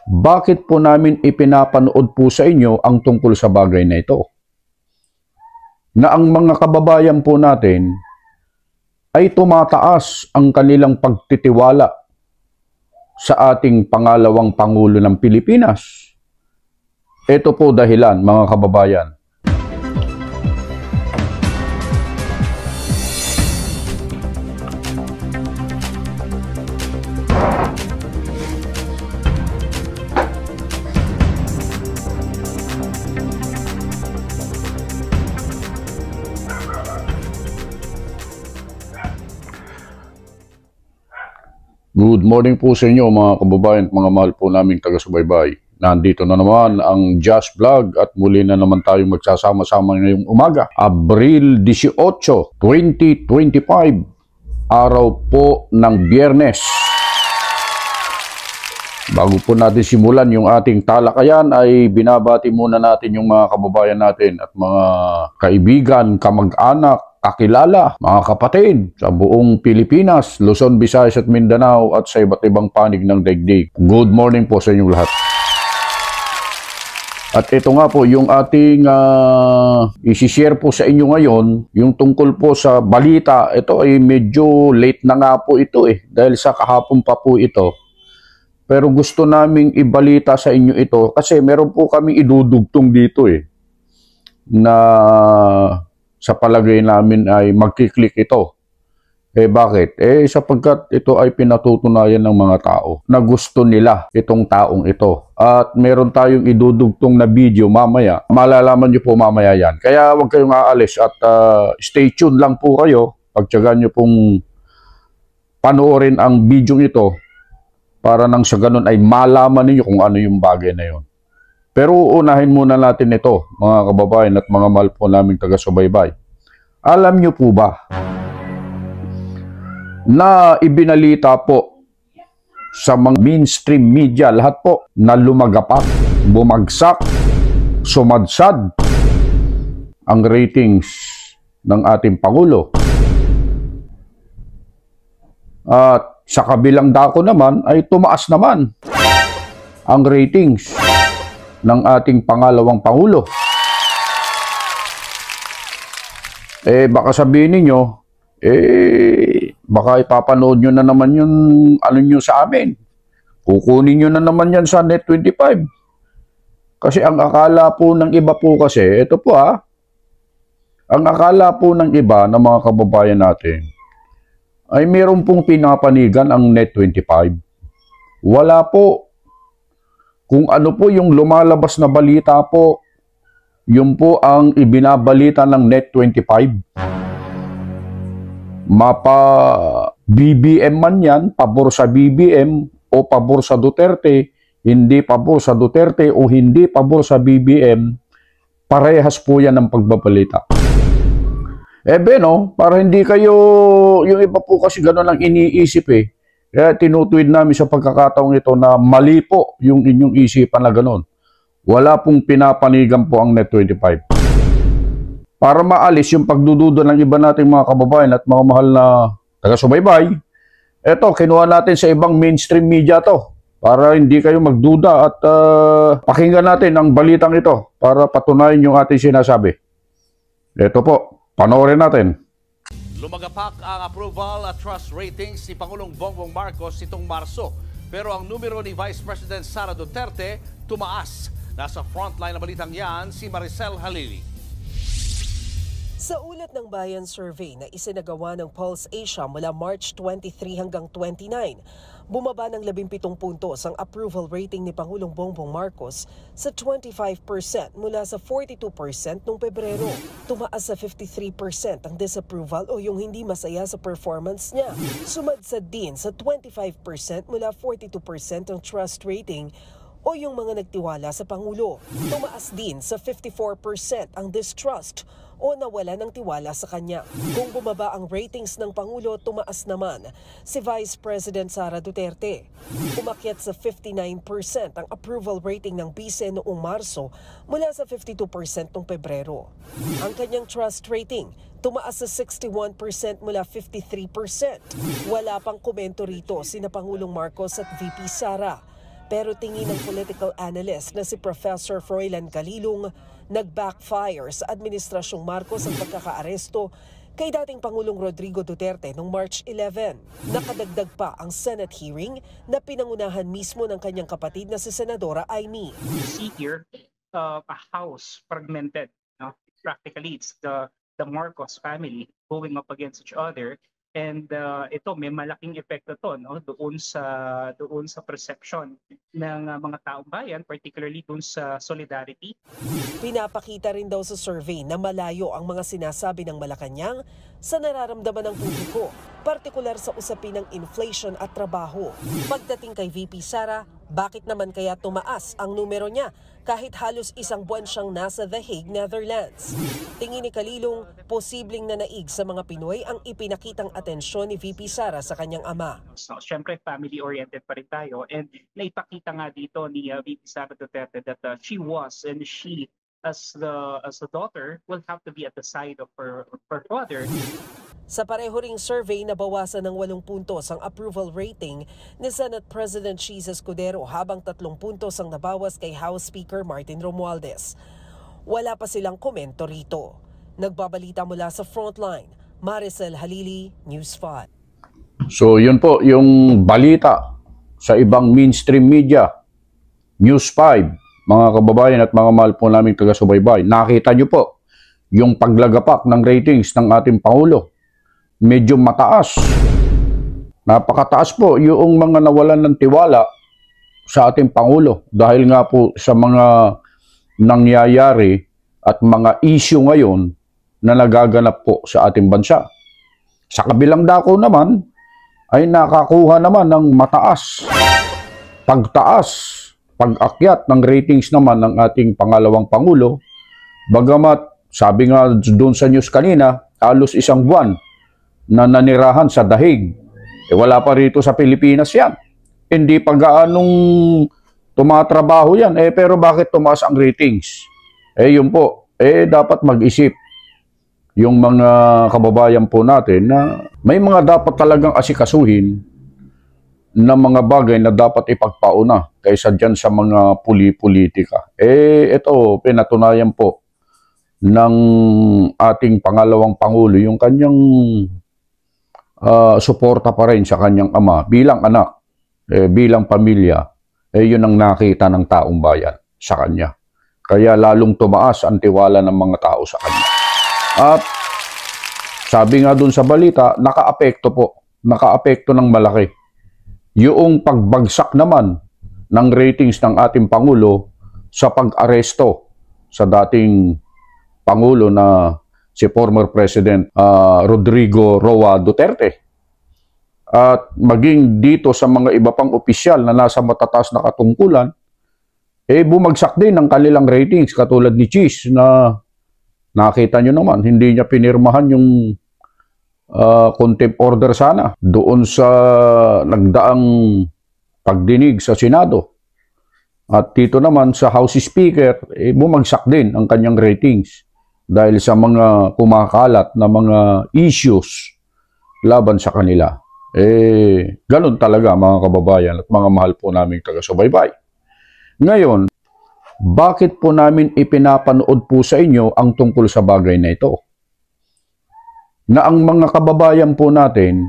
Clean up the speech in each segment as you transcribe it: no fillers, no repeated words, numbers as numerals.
Bakit po namin ipinapanood po sa inyo ang tungkol sa bagay na ito? Na ang mga kababayan po natin ay tumataas ang kanilang pagtitiwala sa ating pangalawang Pangulo ng Pilipinas. Ito po dahilan, mga kababayan. Good morning po sa inyo mga kababayan at mga mahal po naming taga-subaybay. Nandito na naman ang Just Vlog at muli na naman tayong magsasama-sama ngayong umaga. Abril 18, 2025, araw po ng Biyernes. Bago po natin simulan yung ating talakayan ay binabati muna natin yung mga kababayan natin at mga kaibigan, kamag-anak, kakilala, mga kapatid sa buong Pilipinas, Luzon, Visayas at Mindanao at sa iba't ibang panig ng daigdig. Good morning po sa inyong lahat. At ito nga po yung ating isi-share po sa inyo ngayon, yung tungkol po sa balita. Ito ay medyo late na nga po ito dahil sa kahapon pa po ito. Pero gusto naming ibalita sa inyo ito kasi meron po kami idudugtong dito na sa palagay namin ay magkiklik ito. Bakit? Sapagkat ito ay pinatutunayan ng mga tao na gusto nila itong taong ito. At meron tayong idudugtong na video mamaya. Malalaman nyo po mamaya yan. Kaya huwag kayong aalis at stay tuned lang po kayo. Pagtyagaan nyo pong panoorin ang video ito para nang sa ganun ay malaman ninyo kung ano yung bagay na yun. Pero unahin muna natin ito, mga kababayan at mga mahal po naming taga-subaybay. Alam nyo po ba na ibinalita po sa mga mainstream media, lahat po, na lumagapak, bumagsak, sumadsad ang ratings ng ating Pangulo. At sa kabilang dako naman ay tumaas naman ang ratings ng ating pangalawang Pangulo. Baka sabihin ninyo, baka ipapanood nyo na naman yung ano nyo sa amin. Kukunin nyo na naman yan sa Net25. Kasi ang akala po ng iba po kasi, ito po ang akala po ng iba ng mga kababayan natin, ay meron pong pinapanigan ang Net25. Wala po. Kung ano po yung lumalabas na balita po, yun po ang ibinabalita ng Net25. Mapa BBM man yan, pabor sa BBM o pabor sa Duterte, hindi pabor sa Duterte o hindi pabor sa BBM, parehas po yan ang pagbabalita. Para hindi kayo, yung iba po kasi gano'n lang iniisip Kaya tinutwid namin sa pagkakataong ito na mali po yung inyong isipan na gano'n. Wala pong pinapanigan po ang Net25. Para maalis yung pagdududa ng iba nating mga kababayan at mga mahal na taga-subaybay, eto, kinuha natin sa ibang mainstream media to. Para hindi kayo magduda at pakinggan natin ang balitang ito para patunayan yung ating sinasabi. Ito po, panoorin natin. Lumagapak ang approval at trust ratings ni Pangulong Bongbong Marcos itong Marso. Pero ang numero ni Vice President Sara Duterte tumaas. Nasa frontline na balitang yan si Maricel Halili. Sa ulat ng Bayan Survey na isinagawa ng Pulse Asia mula March 23 hanggang 29, bumaba ng 17 puntos ang approval rating ni Pangulong Bongbong Marcos sa 25% mula sa 42% noong Pebrero. Tumaas sa 53% ang disapproval o yung hindi masaya sa performance niya. Sumadsad din sa 25% mula 42% ang trust rating o yung mga nagtiwala sa Pangulo. Tumaas din sa 54% ang distrust o nawala ng tiwala sa kanya. Kung bumaba ang ratings ng Pangulo, tumaas naman si Vice President Sara Duterte. Umakyat sa 59% ang approval rating ng Bise noong Marso mula sa 52% noong Pebrero. Ang kanyang trust rating tumaas sa 61% mula 53%. Wala pang komento rito sina Pangulong Marcos at VP Sara. Pero tingin ng political analyst na si Professor Froilan Calilong, nag-backfire sa Administrasyong Marcos ang pagkakaaresto kay dating Pangulong Rodrigo Duterte noong March 11. Nakadagdag pa ang Senate hearing na pinangunahan mismo ng kanyang kapatid na si Senadora Aimee. You see here a house fragmented. Practically, it's the Marcos family going up against each other. And ito may malaking epekto to doon sa perception ng mga taong bayan, particularly doon sa solidarity. Pinapakita rin daw sa survey na malayo ang mga sinasabi ng Malacanang sa nararamdaman ng publiko, partikular sa usapin ng inflation at trabaho. Pagdating kay VP Sara, bakit naman kaya tumaas ang numero niya kahit halos isang buwan siyang nasa The Hague, Netherlands? Tingin ni Calilong, posibleng nanaig sa mga Pinoy ang ipinakitang atensyon ni VP Sara sa kanyang ama. So, syempre family-oriented pa rin tayo, and naipakita nga dito ni VP Sara Duterte that she was and she as the daughter will have to be at the side of her father. Sa pareho ring survey, nabawasan ng 8 puntos ang approval rating ni Senate President Cheese Escudero habang 3 puntos ang nabawas kay House Speaker Martin Romualdez. Wala pa silang komento rito. Nagbabalita mula sa Frontline, Maricel Halili, News 5. So yun po yung balita sa ibang mainstream media. News 5, mga kababayan at mga mahal po namin taga-subaybay. Nakita nyo po yung paglagapak ng ratings ng ating Pangulo. Medyo mataas. Napakataas po yung mga nawalan ng tiwala sa ating Pangulo dahil nga po sa mga nangyayari at mga issue ngayon na nagaganap po sa ating bansa. Sa kabilang dako naman ay nakakuha naman ng mataas, pagtaas, pag-akyat ng ratings naman ng ating pangalawang Pangulo. Bagamat sabi nga doon sa news kanina, halos isang buwan na nanirahan sa The Hague. Wala pa rito sa Pilipinas yan. Hindi pa gaanong tumatrabaho yan. Pero bakit tumaas ang ratings? Yun po. Dapat mag-isip yung mga kababayan po natin na may mga dapat talagang asikasuhin na mga bagay na dapat ipagpauna kaysa dyan sa mga politika. Ito, pinatunayan po ng ating pangalawang Pangulo yung kanyang suporta pa rin sa kanyang ama bilang anak, bilang pamilya, yun ang nakita ng taong bayan sa kanya. Kaya lalong tumaas ang tiwala ng mga tao sa kanya. At sabi nga dun sa balita, nakaapekto ng malaki. Yung pagbagsak naman ng ratings ng ating Pangulo sa pag-aresto sa dating Pangulo na si former President Rodrigo Roa Duterte. At maging dito sa mga iba pang opisyal na nasa matataas na katungkulan, bumagsak din ang kanilang ratings katulad ni Cheese na nakita nyo naman, hindi niya pinirmahan yung contempt order sana doon sa nagdaang pagdinig sa Senado. At dito naman sa House Speaker, bumagsak din ang kanyang ratings dahil sa mga kumakalat na mga issues laban sa kanila. Ganun talaga mga kababayan at mga mahal po naming taga-subaybay. Ngayon, bakit po namin ipinapanood po sa inyo ang tungkol sa bagay na ito? Na ang mga kababayan po natin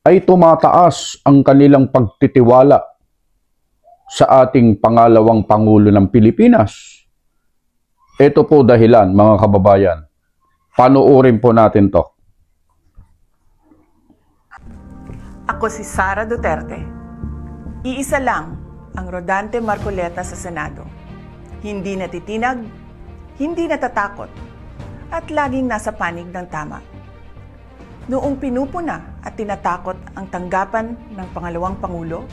ay tumataas ang kanilang pagtitiwala sa ating pangalawang Pangulo ng Pilipinas. Ito po dahilan, mga kababayan. Panoorin po natin to. Ako si Sara Duterte. Iisa lang ang Rodante Marcoleta sa Senado. Hindi natitinag, hindi natatakot, at laging nasa panig ng tama. Noong pinupuna at tinatakot ang tanggapan ng pangalawang Pangulo,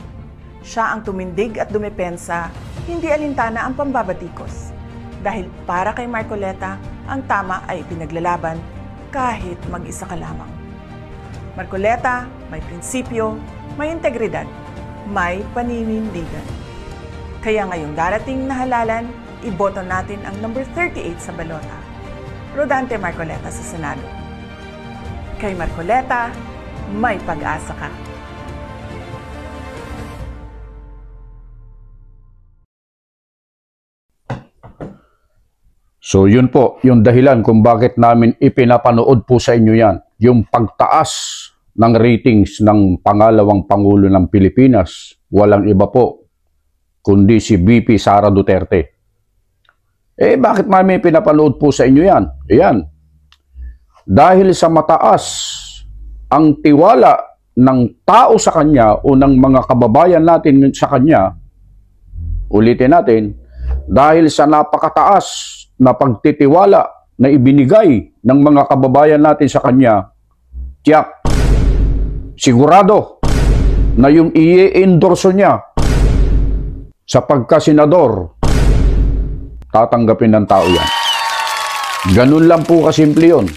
siya ang tumindig at dumepensa, hindi alintana ang pambabatikos. Dahil para kay Marcoleta, ang tama ay pinaglalaban kahit mag-isa ka lamang. Marcoleta, may prinsipyo, may integridad, may paninindigan. Kaya ngayong darating na halalan, iboto natin ang number 38 sa balota, Rodante Marcoleta sa Senado. Kay Marcoleta, may pag-asa ka. So yun po, yung dahilan kung bakit namin ipinapanood po sa inyo yan. Yung pagtaas ng ratings ng pangalawang Pangulo ng Pilipinas, walang iba po, kundi si VP Sara Duterte. Bakit namin pinapanood po sa inyo yan? Ayan. Dahil sa mataas ang tiwala ng tao sa kanya o ng mga kababayan natin sa kanya, ulitin natin, dahil sa napakataas na pagtitiwala na ibinigay ng mga kababayan natin sa kanya, tiyak, sigurado na yung i-endorso niya sa pagkasenador, tatanggapin ng tao yan. Ganun lang po kasimple yun.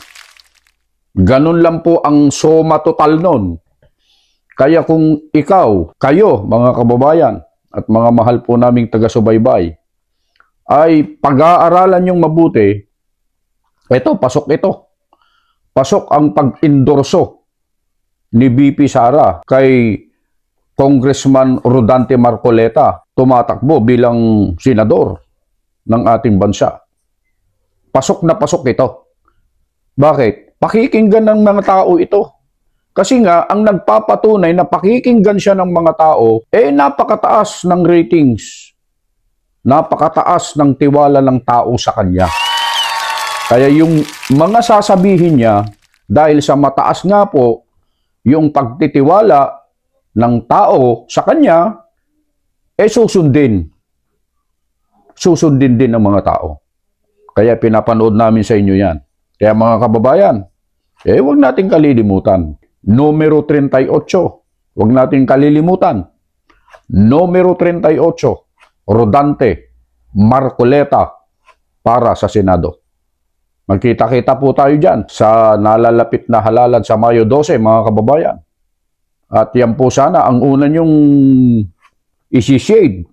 Ganun lang po ang soma total nun. Kaya kung ikaw, kayo, mga kababayan, at mga mahal po naming taga-subaybay, ay pag-aaralan yung mabuti, pasok ito. Pasok ang pag-endorso ni VP Sara kay Congressman Rodante Marcoleta, tumatakbo bilang senador ng ating bansa. Pasok na pasok ito. Bakit? Pakikinggan ng mga tao ito. Kasi nga, ang nagpapatunay na pakikinggan siya ng mga tao, napakataas ng ratings. Napakataas ng tiwala ng tao sa kanya. Kaya yung mga sasabihin niya, dahil sa mataas nga po, yung pagtitiwala ng tao sa kanya, susundin. Susundin din ng mga tao. Kaya pinapanood namin sa inyo yan. Kaya mga kababayan, huwag natin kalilimutan. Numero 38, huwag natin kalilimutan. Numero 38, Rodante Marcoleta para sa Senado. Magkita-kita po tayo dyan sa nalalapit na halalan sa Mayo 12, mga kababayan. At yan po sana ang una nyong isi-shade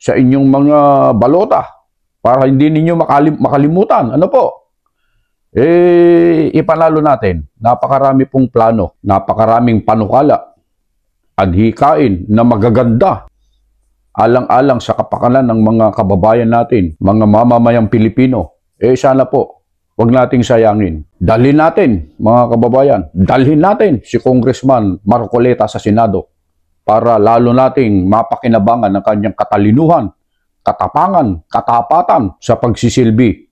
sa inyong mga balota para hindi ninyo makalimutan. Ano po? Ipanalo natin. Napakarami pong plano, napakaraming panukala at hikain na magaganda alang-alang sa kapakanan ng mga kababayan natin, mga mamamayang Pilipino. Sana po, huwag nating sayangin. Dalhin natin, mga kababayan, dalhin natin si Congressman Marcoleta sa Senado para lalo nating mapakinabangan ng kanyang katalinuhan, katapangan, katapatan sa pagsisilbi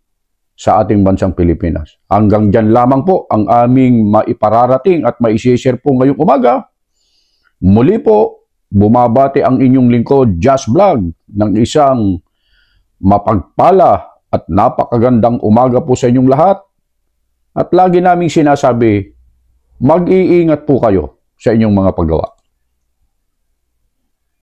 sa ating bansang Pilipinas. Hanggang dyan lamang po ang aming maipararating at maisishare po ngayong umaga. Muli po, bumabati ang inyong lingkod, Just Vlog, ng isang mapagpala at napakagandang umaga po sa inyong lahat. At lagi naming sinasabi, mag-iingat po kayo sa inyong mga paggawa.